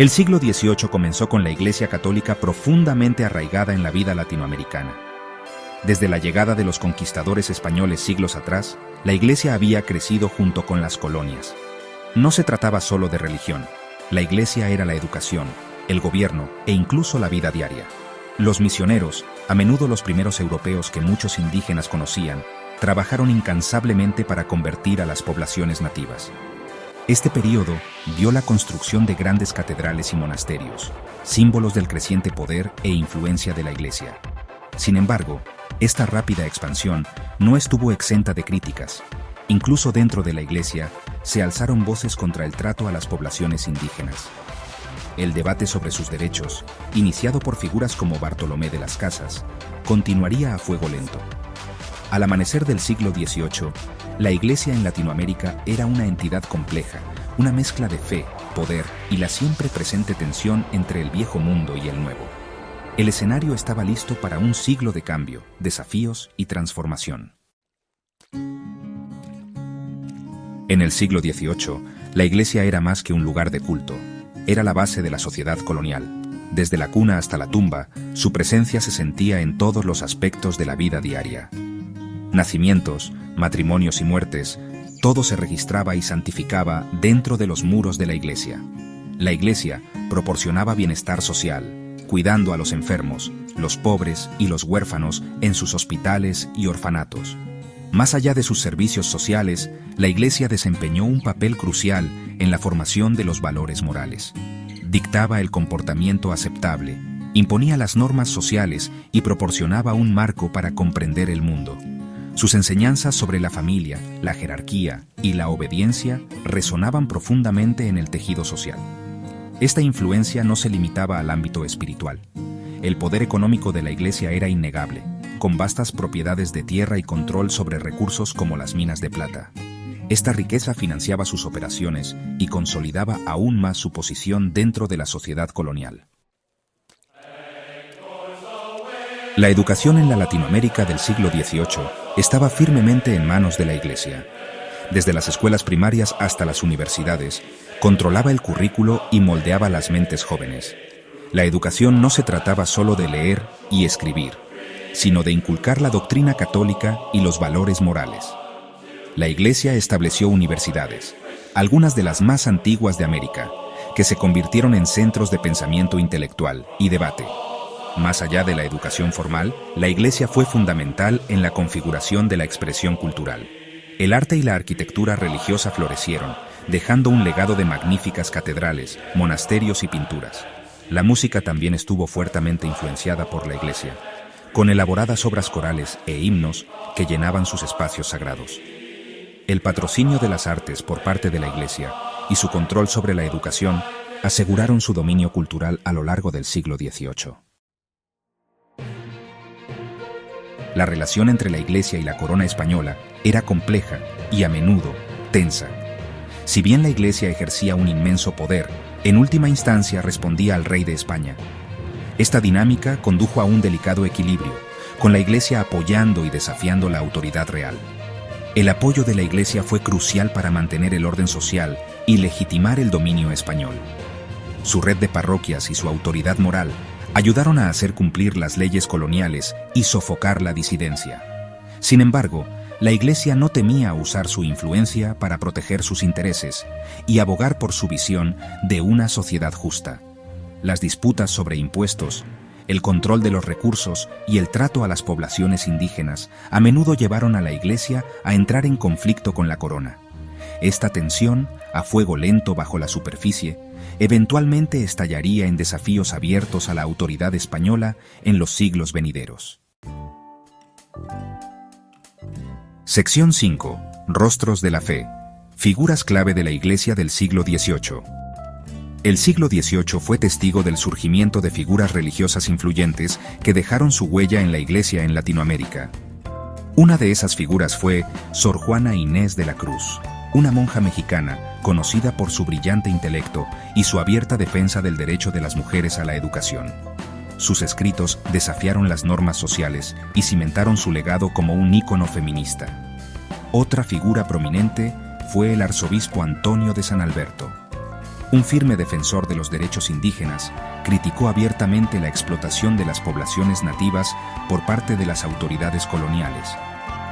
El siglo XVIII comenzó con la Iglesia Católica profundamente arraigada en la vida latinoamericana. Desde la llegada de los conquistadores españoles siglos atrás, la Iglesia había crecido junto con las colonias. No se trataba solo de religión. La Iglesia era la educación, el gobierno e incluso la vida diaria. Los misioneros, a menudo los primeros europeos que muchos indígenas conocían, trabajaron incansablemente para convertir a las poblaciones nativas. Este período vio la construcción de grandes catedrales y monasterios, símbolos del creciente poder e influencia de la Iglesia. Sin embargo, esta rápida expansión no estuvo exenta de críticas. Incluso dentro de la Iglesia, se alzaron voces contra el trato a las poblaciones indígenas. El debate sobre sus derechos, iniciado por figuras como Bartolomé de las Casas, continuaría a fuego lento. Al amanecer del siglo XVIII, la Iglesia en Latinoamérica era una entidad compleja, una mezcla de fe, poder y la siempre presente tensión entre el viejo mundo y el nuevo. El escenario estaba listo para un siglo de cambio, desafíos y transformación. En el siglo XVIII, la Iglesia era más que un lugar de culto. Era la base de la sociedad colonial. Desde la cuna hasta la tumba, su presencia se sentía en todos los aspectos de la vida diaria. Nacimientos, matrimonios y muertes, todo se registraba y santificaba dentro de los muros de la Iglesia. La Iglesia proporcionaba bienestar social, cuidando a los enfermos, los pobres y los huérfanos en sus hospitales y orfanatos. Más allá de sus servicios sociales, la Iglesia desempeñó un papel crucial en la formación de los valores morales. Dictaba el comportamiento aceptable, imponía las normas sociales y proporcionaba un marco para comprender el mundo. Sus enseñanzas sobre la familia, la jerarquía y la obediencia resonaban profundamente en el tejido social. Esta influencia no se limitaba al ámbito espiritual. El poder económico de la Iglesia era innegable, con vastas propiedades de tierra y control sobre recursos como las minas de plata. Esta riqueza financiaba sus operaciones y consolidaba aún más su posición dentro de la sociedad colonial. La educación en la Latinoamérica del siglo XVIII estaba firmemente en manos de la Iglesia. Desde las escuelas primarias hasta las universidades, controlaba el currículo y moldeaba las mentes jóvenes. La educación no se trataba solo de leer y escribir, sino de inculcar la doctrina católica y los valores morales. La Iglesia estableció universidades, algunas de las más antiguas de América, que se convirtieron en centros de pensamiento intelectual y debate. Más allá de la educación formal, la Iglesia fue fundamental en la configuración de la expresión cultural. El arte y la arquitectura religiosa florecieron, dejando un legado de magníficas catedrales, monasterios y pinturas. La música también estuvo fuertemente influenciada por la Iglesia, con elaboradas obras corales e himnos que llenaban sus espacios sagrados. El patrocinio de las artes por parte de la Iglesia y su control sobre la educación aseguraron su dominio cultural a lo largo del siglo XVIII. La relación entre la Iglesia y la corona española era compleja y a menudo tensa. Si bien la Iglesia ejercía un inmenso poder, en última instancia respondía al rey de España. Esta dinámica condujo a un delicado equilibrio, con la Iglesia apoyando y desafiando la autoridad real. El apoyo de la Iglesia fue crucial para mantener el orden social y legitimar el dominio español. Su red de parroquias y su autoridad moral ayudaron a hacer cumplir las leyes coloniales y sofocar la disidencia. Sin embargo, la Iglesia no temía usar su influencia para proteger sus intereses y abogar por su visión de una sociedad justa. Las disputas sobre impuestos, el control de los recursos y el trato a las poblaciones indígenas a menudo llevaron a la Iglesia a entrar en conflicto con la corona. Esta tensión, a fuego lento bajo la superficie, eventualmente estallaría en desafíos abiertos a la autoridad española en los siglos venideros. Sección 5. Rostros de la fe. Figuras clave de la Iglesia del siglo XVIII. El siglo XVIII fue testigo del surgimiento de figuras religiosas influyentes que dejaron su huella en la Iglesia en Latinoamérica. Una de esas figuras fue Sor Juana Inés de la Cruz, una monja mexicana conocida por su brillante intelecto y su abierta defensa del derecho de las mujeres a la educación. Sus escritos desafiaron las normas sociales y cimentaron su legado como un ícono feminista. Otra figura prominente fue el arzobispo Antonio de San Alberto. Un firme defensor de los derechos indígenas, criticó abiertamente la explotación de las poblaciones nativas por parte de las autoridades coloniales.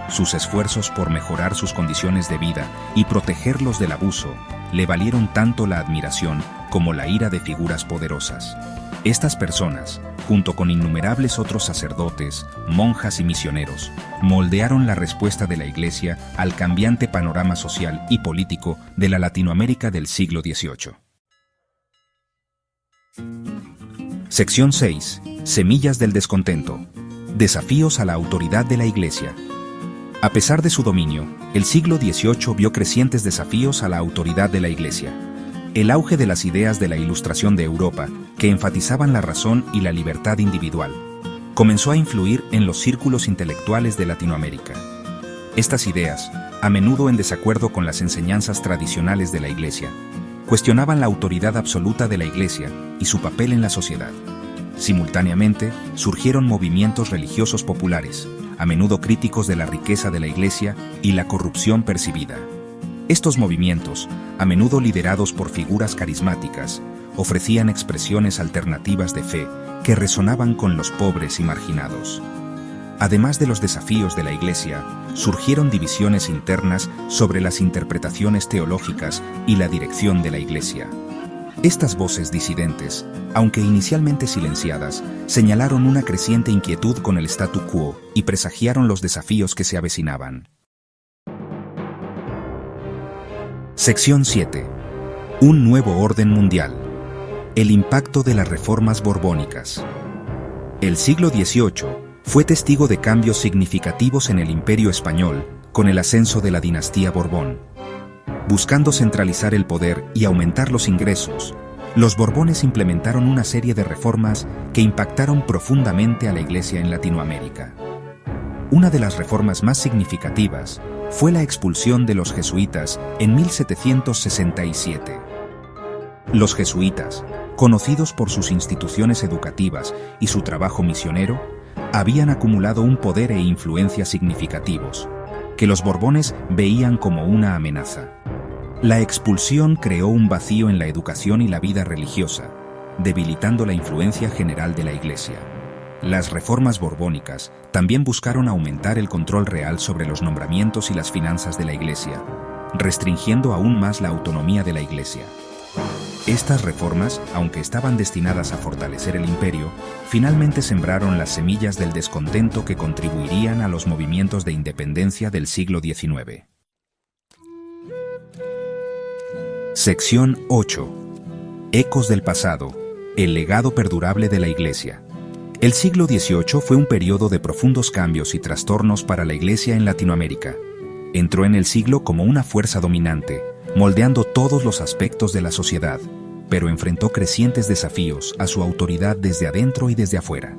Sus esfuerzos por mejorar sus condiciones de vida y protegerlos del abuso le valieron tanto la admiración como la ira de figuras poderosas. Estas personas, junto con innumerables otros sacerdotes, monjas y misioneros, moldearon la respuesta de la Iglesia al cambiante panorama social y político de la Latinoamérica del siglo XVIII. Sección 6. Semillas del descontento. Desafíos a la autoridad de la Iglesia. A pesar de su dominio, el siglo XVIII vio crecientes desafíos a la autoridad de la Iglesia. El auge de las ideas de la Ilustración de Europa, que enfatizaban la razón y la libertad individual, comenzó a influir en los círculos intelectuales de Latinoamérica. Estas ideas, a menudo en desacuerdo con las enseñanzas tradicionales de la Iglesia, cuestionaban la autoridad absoluta de la Iglesia y su papel en la sociedad. Simultáneamente, surgieron movimientos religiosos populares, a menudo críticos de la riqueza de la Iglesia y la corrupción percibida. Estos movimientos, a menudo liderados por figuras carismáticas, ofrecían expresiones alternativas de fe que resonaban con los pobres y marginados. Además de los desafíos de la Iglesia, surgieron divisiones internas sobre las interpretaciones teológicas y la dirección de la Iglesia. Estas voces disidentes, aunque inicialmente silenciadas, señalaron una creciente inquietud con el statu quo y presagiaron los desafíos que se avecinaban. Sección 7. Un nuevo orden mundial. El impacto de las reformas borbónicas. El siglo XVIII fue testigo de cambios significativos en el Imperio español con el ascenso de la dinastía Borbón. Buscando centralizar el poder y aumentar los ingresos, los Borbones implementaron una serie de reformas que impactaron profundamente a la Iglesia en Latinoamérica. Una de las reformas más significativas fue la expulsión de los jesuitas en 1767. Los jesuitas, conocidos por sus instituciones educativas y su trabajo misionero, habían acumulado un poder e influencia significativos, que los Borbones veían como una amenaza. La expulsión creó un vacío en la educación y la vida religiosa, debilitando la influencia general de la Iglesia. Las reformas borbónicas también buscaron aumentar el control real sobre los nombramientos y las finanzas de la Iglesia, restringiendo aún más la autonomía de la Iglesia. Estas reformas, aunque estaban destinadas a fortalecer el imperio, finalmente sembraron las semillas del descontento que contribuirían a los movimientos de independencia del siglo XIX. Sección 8. Ecos del pasado. El legado perdurable de la Iglesia. El siglo XVIII fue un periodo de profundos cambios y trastornos para la Iglesia en Latinoamérica. Entró en el siglo como una fuerza dominante, moldeando todos los aspectos de la sociedad, pero enfrentó crecientes desafíos a su autoridad desde adentro y desde afuera.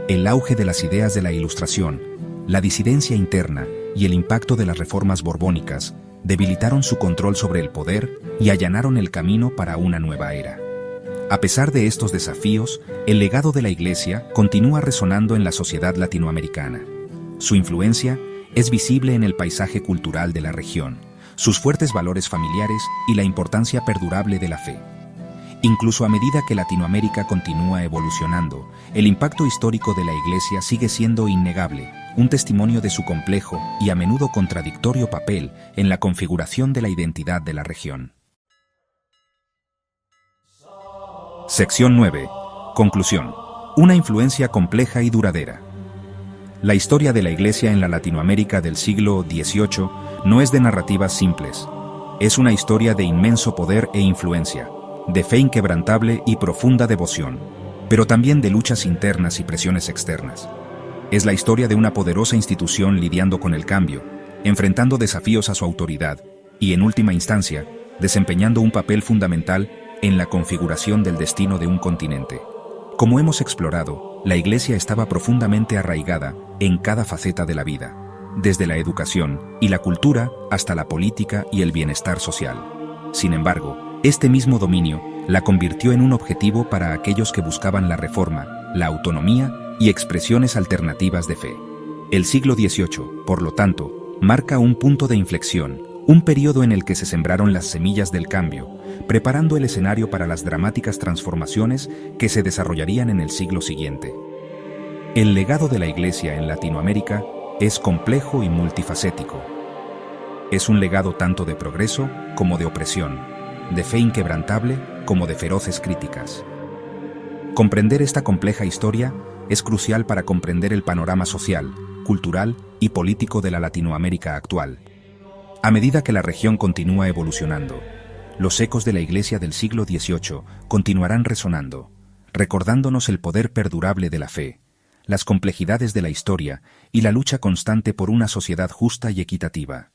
El auge de las ideas de la Ilustración, la disidencia interna y el impacto de las reformas borbónicas debilitaron su control sobre el poder y allanaron el camino para una nueva era. A pesar de estos desafíos, el legado de la Iglesia continúa resonando en la sociedad latinoamericana. Su influencia es visible en el paisaje cultural de la región, sus fuertes valores familiares y la importancia perdurable de la fe. Incluso a medida que Latinoamérica continúa evolucionando, el impacto histórico de la Iglesia sigue siendo innegable, un testimonio de su complejo y a menudo contradictorio papel en la configuración de la identidad de la región. Sección 9. Conclusión. Una influencia compleja y duradera. La historia de la Iglesia en la Latinoamérica del siglo XVIII no es de narrativas simples. Es una historia de inmenso poder e influencia, de fe inquebrantable y profunda devoción, pero también de luchas internas y presiones externas. Es la historia de una poderosa institución lidiando con el cambio, enfrentando desafíos a su autoridad y, en última instancia, desempeñando un papel fundamental en la configuración del destino de un continente. Como hemos explorado, la Iglesia estaba profundamente arraigada en cada faceta de la vida, desde la educación y la cultura hasta la política y el bienestar social. Sin embargo, este mismo dominio la convirtió en un objetivo para aquellos que buscaban la reforma, la autonomía y expresiones alternativas de fe. El siglo XVIII, por lo tanto, marca un punto de inflexión, Un periodo en el que se sembraron las semillas del cambio, preparando el escenario para las dramáticas transformaciones que se desarrollarían en el siglo siguiente. El legado de la Iglesia en Latinoamérica es complejo y multifacético. Es un legado tanto de progreso como de opresión, de fe inquebrantable como de feroces críticas. Comprender esta compleja historia es crucial para comprender el panorama social, cultural y político de la Latinoamérica actual. A medida que la región continúa evolucionando, los ecos de la Iglesia del siglo XVIII continuarán resonando, recordándonos el poder perdurable de la fe, las complejidades de la historia y la lucha constante por una sociedad justa y equitativa.